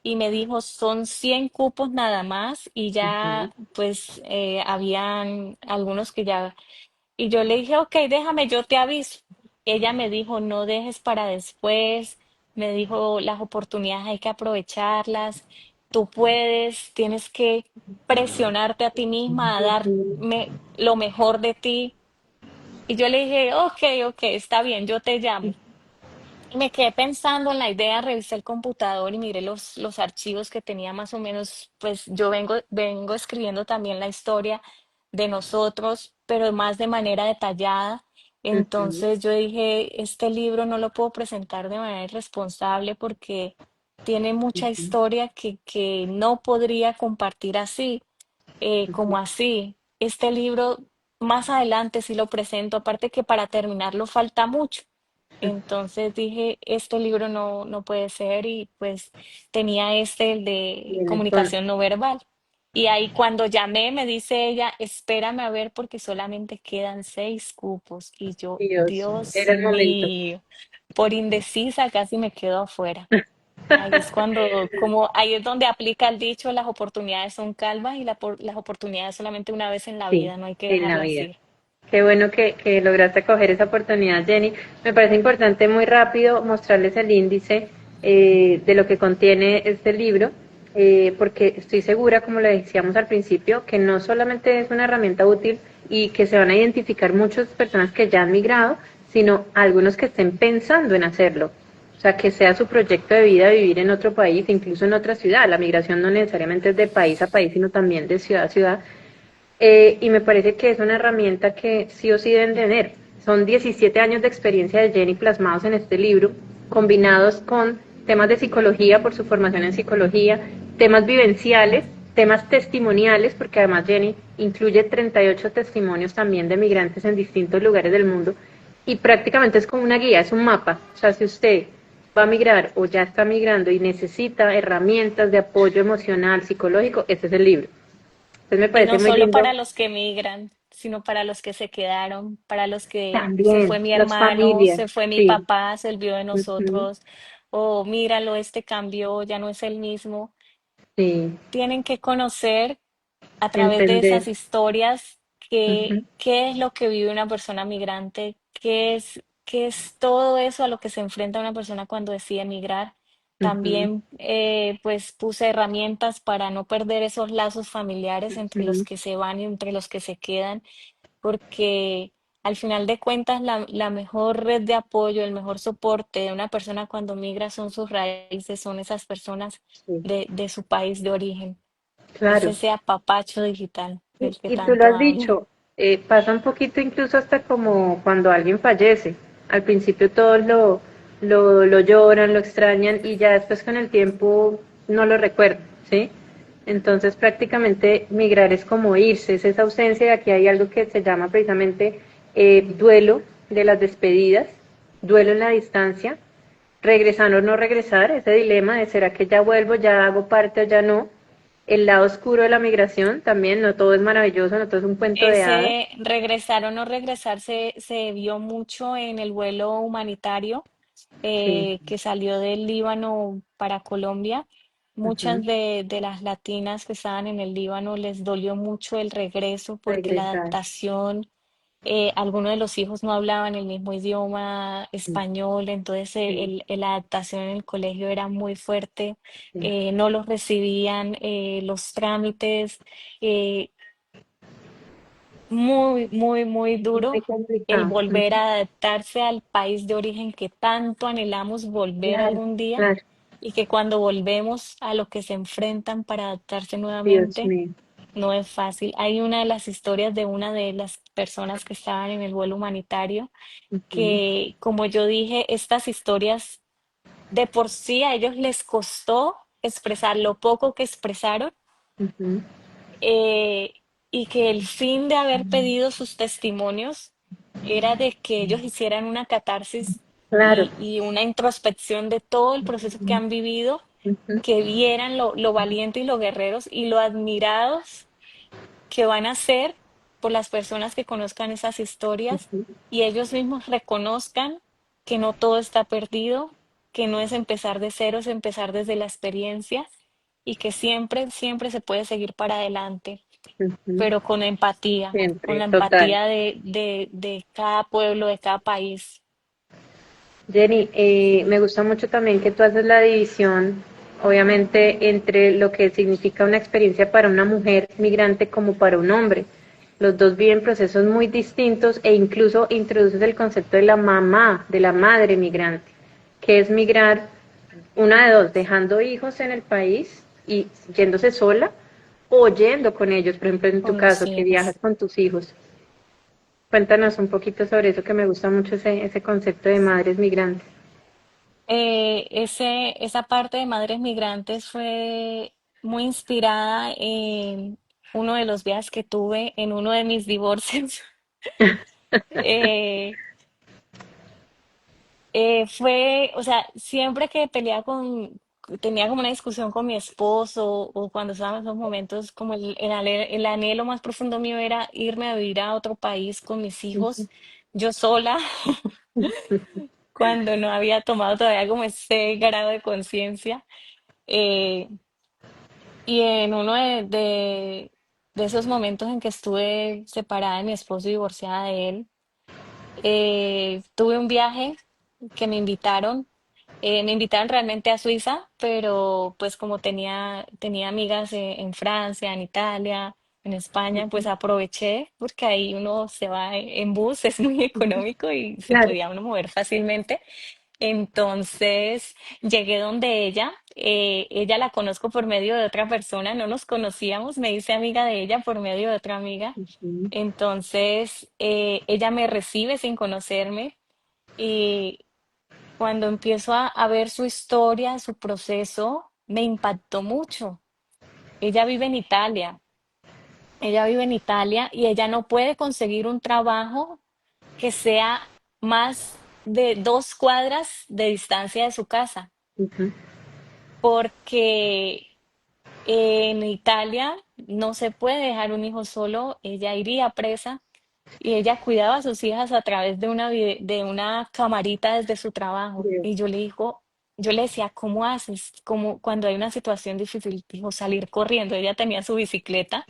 Y me dijo, son 100 cupos nada más y ya ujú, pues habían algunos que ya y yo le dije, ok, déjame, yo te aviso. Ella me dijo, no dejes para después. Me dijo, las oportunidades hay que aprovecharlas. Tú puedes, tienes que presionarte a ti misma a ujú, darme lo mejor de ti. Y yo le dije, ok, ok, está bien, yo te llamo. Y me quedé pensando en la idea, revisé el computador y miré los archivos que tenía más o menos, pues yo vengo escribiendo también la historia de nosotros, pero más de manera detallada. ujú, Entonces yo dije, este libro no lo puedo presentar de manera irresponsable porque tiene mucha ujú, historia que no podría compartir así, como así. Este libro más adelante sí lo presento, aparte que para terminarlo falta mucho. Entonces dije, este libro no puede ser y pues tenía el de viene con comunicación no verbal. Y ahí cuando llamé me dice ella, espérame a ver porque solamente quedan 6 cupos. Y yo, Dios, Dios era el momento. mío, por indecisa casi me quedo afuera. Ahí es ahí es donde aplica el dicho, las oportunidades son calvas y las oportunidades solamente una vez en la Sí, vida, no hay que en la dejarlas vida. ir. Qué bueno que lograste coger esa oportunidad, Jenny. Me parece importante muy rápido mostrarles el índice de lo que contiene este libro, porque estoy segura, como le decíamos al principio, que no solamente es una herramienta útil y que se van a identificar muchas personas que ya han migrado, sino algunos que estén pensando en hacerlo. O sea, que sea su proyecto de vida vivir en otro país, incluso en otra ciudad. La migración no necesariamente es de país a país, sino también de ciudad a ciudad. Y me parece que es una herramienta que sí o sí deben tener. Son 17 años de experiencia de Jenny plasmados en este libro, combinados con temas de psicología por su formación en psicología, temas vivenciales, temas testimoniales, porque además Jenny incluye 38 testimonios también de migrantes en distintos lugares del mundo, y prácticamente es como una guía, es un mapa. O sea, si usted va a migrar o ya está migrando y necesita herramientas de apoyo emocional, psicológico, este es el libro. Entonces me Y parece no muy solo lindo para los que migran, sino para los que se quedaron, para los que se fue también, mi las hermano, familias, se fue mi sí, papá, se olvidó de ujú, nosotros, o míralo, este cambió, ya no es el mismo. sí, Tienen que conocer a través de entender, esas historias ujú, qué es lo que vive una persona migrante, qué es todo eso a lo que se enfrenta una persona cuando decide emigrar. ujú, También pues puse herramientas para no perder esos lazos familiares entre los ujú, que se van y entre los que se quedan, porque al final de cuentas la mejor red de apoyo, el mejor soporte de una persona cuando migra son sus raíces, son esas personas sí, de su país de origen. Es claro. ese apapacho digital del que Y tú lo tanto has hablo. dicho, pasa un poquito incluso hasta como cuando alguien fallece. Al principio todos lo lloran, lo extrañan y ya después con el tiempo no lo recuerdan, ¿sí? Entonces prácticamente migrar es como irse, es esa ausencia y aquí hay algo que se llama precisamente duelo de las despedidas, duelo en la distancia, regresar o no regresar, ese dilema de será que ya vuelvo, ya hago parte o ya no. El lado oscuro de la migración también, no todo es maravilloso, no todo es un cuento de hadas. Ese regresar o no regresar se vio mucho en el vuelo humanitario Sí, que salió del Líbano para Colombia. ujú, Muchas de las latinas que estaban en el Líbano les dolió mucho el regreso porque la regresar. adaptación, algunos de los hijos no hablaban el mismo idioma Sí, español, entonces sí, la adaptación en el colegio era muy fuerte, sí. no los recibían, los trámites, eh, muy duro Muy el complicado. volver Ujú. a adaptarse al país de origen que tanto anhelamos volver Claro, algún día claro. y que cuando volvemos a lo que se enfrentan para adaptarse Dios nuevamente mío. no es fácil. Hay una de las historias de una de las personas que estaban en el vuelo humanitario Ujú, que, como yo dije, estas historias de por sí a ellos les costó expresar lo poco que expresaron ujú. eh, y que el fin de haber pedido sus testimonios era de que ellos hicieran una catarsis Claro. y una introspección de todo el proceso que han vivido, Ujú, que vieran lo valientes y lo guerreros y lo admirados que van a ser por las personas que conozcan esas historias ujú, y ellos mismos reconozcan que no todo está perdido, que no es empezar de cero, es empezar desde la experiencia y que siempre, siempre se puede seguir para adelante, ujú. pero con Siempre, la total. empatía de cada pueblo, de cada país. Jenny, me gusta mucho también que tú haces la división, obviamente, entre lo que significa una experiencia para una mujer migrante como para un hombre. Los dos viven procesos muy distintos e incluso introduces el concepto de la mamá, de la madre migrante, que es migrar una de dos, dejando hijos en el país y yéndose sola o yendo con ellos, por ejemplo, en tu Con los caso, que viajas hijos. con tus hijos. Cuéntanos un poquito sobre eso, que me gusta mucho ese concepto de madres migrantes. Esa parte de Madres Migrantes fue muy inspirada en uno de los viajes que tuve en uno de mis divorcios. Eh, o sea, siempre que tenía como una discusión con mi esposo o cuando estábamos en esos momentos, como el anhelo más profundo mío era irme a vivir a otro país con mis hijos, yo sola, cuando no había tomado todavía como ese grado de conciencia. Eh, y en uno de esos momentos en que estuve separada de mi esposo y divorciada de él, tuve un viaje que me invitaron realmente a Suiza, pero pues como tenía amigas en Francia, en Italia, en España, pues aproveché porque ahí uno se va en bus, es muy económico y se Claro, podía uno mover fácilmente. Entonces llegué donde ella la conozco por medio de otra persona, no nos conocíamos, me hice amiga de ella por medio de otra amiga. Ujú. Entonces ella me recibe sin conocerme y cuando empiezo a ver su historia, su proceso, me impactó mucho. Ella vive en Italia, ella vive en Italia y ella no puede conseguir un trabajo que sea más de 2 cuadras de distancia de su casa, Ujú. porque en Italia no se puede dejar un hijo solo, ella iría presa y ella cuidaba a sus hijas a través de de una camarita desde su trabajo. Dios. Y yo le decía, ¿cómo haces? Como cuando hay una situación difícil, dijo, salir corriendo. Ella tenía su bicicleta.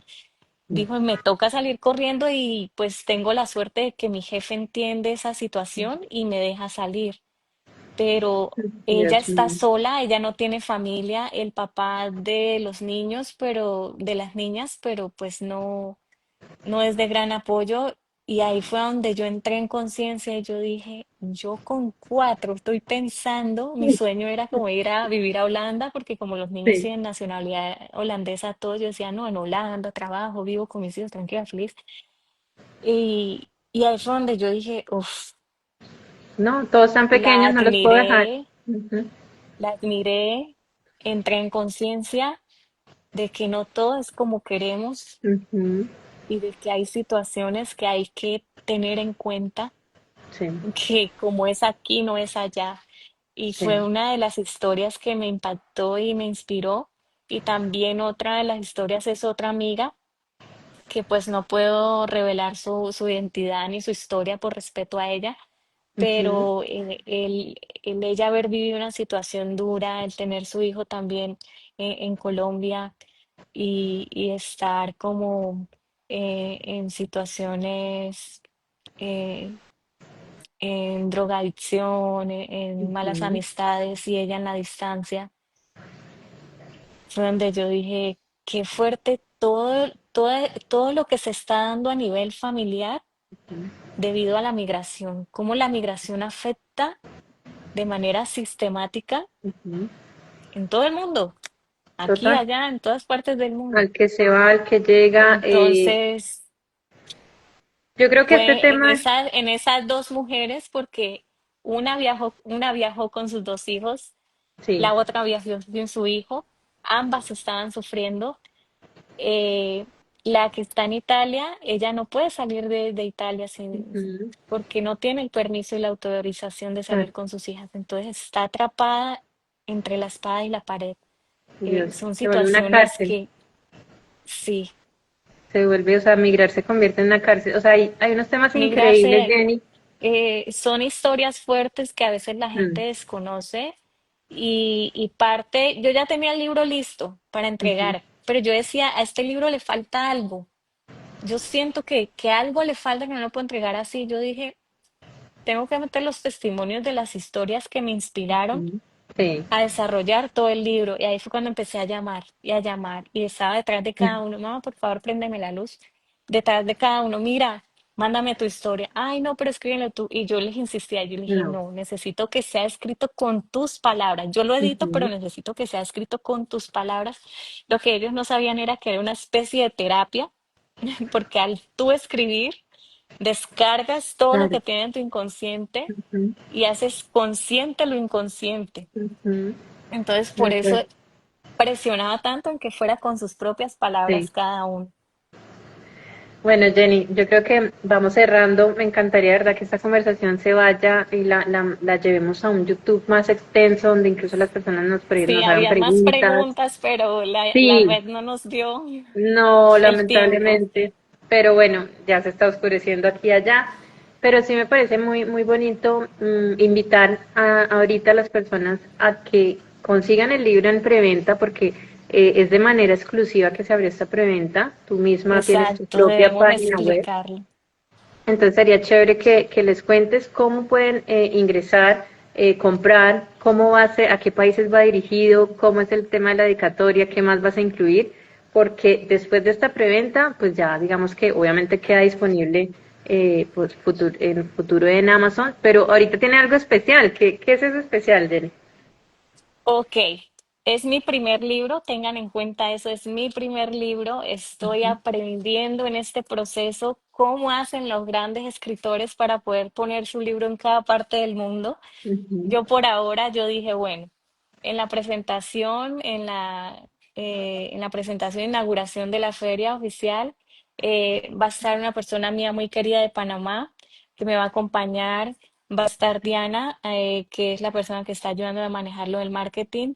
Dijo, me toca salir corriendo y pues tengo la suerte de que mi jefe entiende esa situación y me deja salir. Pero ella Dios está mío. sola, ella no tiene familia, el papá de los niños, pero de las niñas, pero pues no es de gran apoyo. Y ahí fue donde yo entré en conciencia y yo dije, yo con 4 estoy pensando, mi sueño era como ir a vivir a Holanda, porque como los niños Sí. tienen nacionalidad holandesa, todos yo decía, no, en Holanda trabajo, vivo con mis hijos, tranquila, feliz. Y ahí fue donde yo dije, uff, No, todos están la pequeños, no los puedo dejar. admiré, Ujú. la admiré, entré en conciencia de que no todo es como queremos Ujú. y de que hay situaciones que hay que tener en cuenta Sí, que como es aquí, no es allá. Y sí. fue una de las historias que me impactó y me inspiró. Y también otra de las historias es otra amiga que pues no puedo revelar su identidad ni su historia por respeto a ella, Ujú. pero el ella haber vivido una situación dura, el tener su hijo también en Colombia y estar como en situaciones eh, en drogadicción, en malas Ujú. amistades y ella en la distancia, fue donde yo dije, qué fuerte todo lo que se está dando a nivel familiar debido a la migración, cómo la migración afecta de manera sistemática Ujú. en todo el mundo, aquí, Total. allá, en todas partes del mundo. Al que se va, al que llega. Entonces, Yo creo que este fue tema, en esas 2 mujeres, porque una viajó con sus 2 hijos. sí. La otra había sido sin su hijo, ambas estaban sufriendo. Eh, la que está en Italia, ella no puede salir de Italia Ujú. porque no tiene el permiso y la autorización de Claro. salir con sus hijas. Entonces está atrapada entre la espada y la pared. Dios, Son se vuelve una situaciones cárcel. que sí, Se vuelve, o sea, migrar se convierte en una cárcel. O sea, hay unos temas increíbles, migrarse, Jenny. son historias fuertes que a veces la gente Mm. desconoce y parte, yo ya tenía el libro listo para Ujú. entregar, pero yo decía, a este libro le falta algo. Yo siento que algo le falta que no lo puedo entregar así. Yo dije, tengo que meter los testimonios de las historias que me inspiraron Ujú. Sí. a desarrollar todo el libro. Y ahí fue cuando empecé a llamar y a llamar. Y estaba detrás de cada uno, mamá, por favor, préndeme la luz. Detrás de cada uno, mira, mándame tu historia. Ay, no, pero escríbelo tú. Y yo les insistía, yo les dije, No. no, necesito que sea escrito con tus palabras. Yo lo edito, pero Ujú. necesito que sea escrito con tus palabras. Lo que ellos no sabían era que era una especie de terapia, porque al tú escribir, descargas todo lo Claro. que tiene en tu inconsciente Ujú. y haces consciente lo inconsciente. Ujú. Entonces, De por eso acuerdo. presionaba tanto en que fuera con sus propias Sí. palabras cada uno. Bueno, Jenny, yo creo que vamos cerrando. Me encantaría, ¿verdad?, que esta conversación se vaya y la llevemos a un YouTube más extenso, donde incluso las personas Sí, nos hagan había más preguntas. preguntas, pero la Sí, red no nos dio no, el tiempo. lamentablemente, pero bueno, ya se está oscureciendo aquí y allá. Pero sí me parece muy, muy bonito invitar ahorita a las personas a que consigan el libro en preventa, porque es de manera exclusiva que se abrió esta preventa. Tú misma tienes tu Exacto, propia debemos página web. explicarlo. Entonces sería chévere que les cuentes cómo pueden ingresar, comprar, cómo va a ser, a qué países va dirigido, cómo es el tema de la dedicatoria, qué más vas a incluir, porque después de esta preventa, pues ya digamos que obviamente queda disponible pues en futuro en Amazon, pero ahorita tiene algo especial. ¿Qué es eso especial, Jenny? Ok, es mi primer libro, tengan en cuenta eso, es mi primer libro. Estoy Ujú, aprendiendo en este proceso cómo hacen los grandes escritores para poder poner su libro en cada parte del mundo. ujú, Yo por ahora, yo dije, bueno, en la presentación, en la presentación de inauguración de la feria oficial, va a estar una persona mía muy querida de Panamá que me va a acompañar. Va a estar Diana, que es la persona que está ayudando a manejarlo del marketing.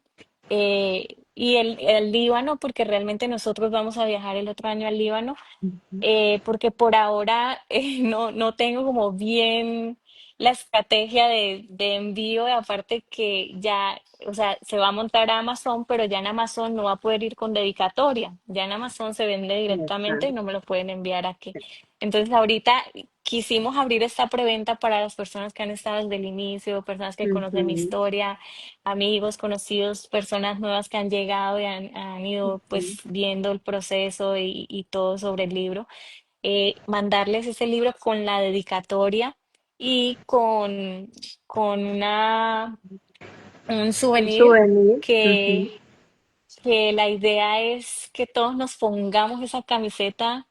Y el Líbano, porque realmente nosotros vamos a viajar el otro año al Líbano, ujú. porque por ahora no tengo como bien la estrategia de envío, y aparte que ya, o sea, se va a montar a Amazon, pero ya en Amazon no va a poder ir con dedicatoria, ya en Amazon se vende directamente y Exacto. no me lo pueden enviar aquí. Entonces ahorita quisimos abrir esta preventa para las personas que han estado desde el inicio, personas que conocen mi Ujú, historia, amigos, conocidos, personas nuevas que han llegado y han ido ujú, pues viendo el proceso y todo sobre el libro. Mandarles ese libro con la dedicatoria y con un un souvenir souvenir. que, Ujú, que la idea es que todos nos pongamos esa camiseta,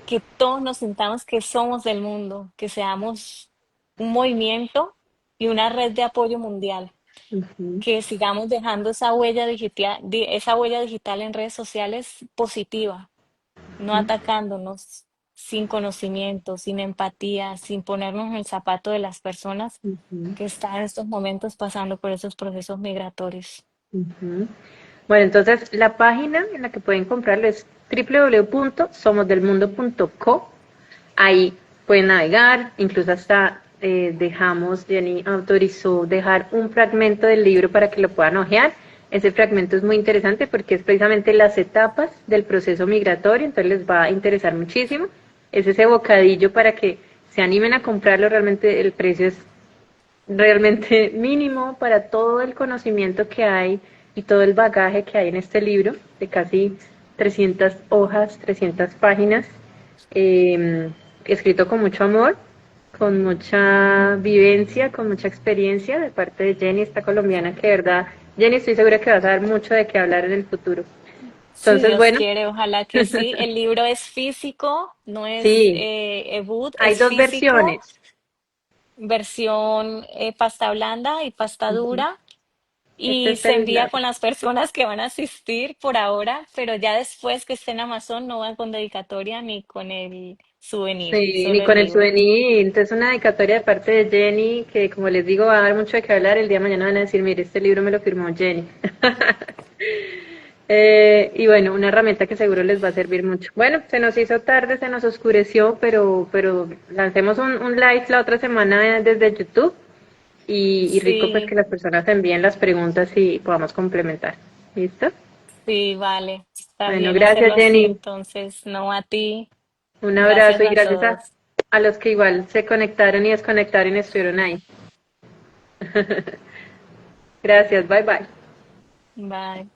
que todos nos sintamos que somos del mundo, que seamos un movimiento y una red de apoyo mundial, ujú, que sigamos dejando esa huella digital en redes sociales positiva, no atacándonos, sin conocimiento, sin empatía, sin ponernos en el zapato de las personas ujú, que están en estos momentos pasando por esos procesos migratorios. ujú. Bueno, entonces la página en la que pueden comprarlo es www.somosdelmundo.co. Ahí pueden navegar, incluso hasta Jenny autorizó dejar un fragmento del libro para que lo puedan hojear. Ese fragmento es muy interesante porque es precisamente las etapas del proceso migratorio, entonces les va a interesar muchísimo. Es ese bocadillo para que se animen a comprarlo, realmente el precio es realmente mínimo para todo el conocimiento que hay y todo el bagaje que hay en este libro de casi 300 hojas, 300 páginas, eh, escrito con mucho amor, con mucha vivencia, con mucha experiencia de parte de Jenny, esta colombiana que de verdad, Jenny, estoy segura que vas a dar mucho de qué hablar en el futuro. Si Entonces, Dios bueno, quiere, ojalá que sí. El libro es físico, no es sí, ebook, hay es dos físico, versiones. versión pasta blanda y pasta Ujú. dura. Este Y es se el, envía con las personas que van a asistir por ahora, pero ya después que esté en Amazon no van con dedicatoria ni con el souvenir, sí, ni solo el con el libro. souvenir. Entonces, una dedicatoria de parte de Jenny, que como les digo, va a dar mucho de qué hablar. El día de mañana van a decir, mire, este libro me lo firmó Jenny. Y bueno, una herramienta que seguro les va a servir mucho. Bueno, se nos hizo tarde, se nos oscureció, pero lancemos un live la otra semana desde YouTube y rico pues que Sí, las personas envíen las preguntas y podamos complementar. ¿Listo? sí, vale. Está Bueno, bien gracias hacerlo así, Jenny. entonces, no a ti. Un abrazo Gracias y a gracias todos. a los que igual se conectaron y desconectaron y estuvieron ahí. Gracias, bye bye. Bye.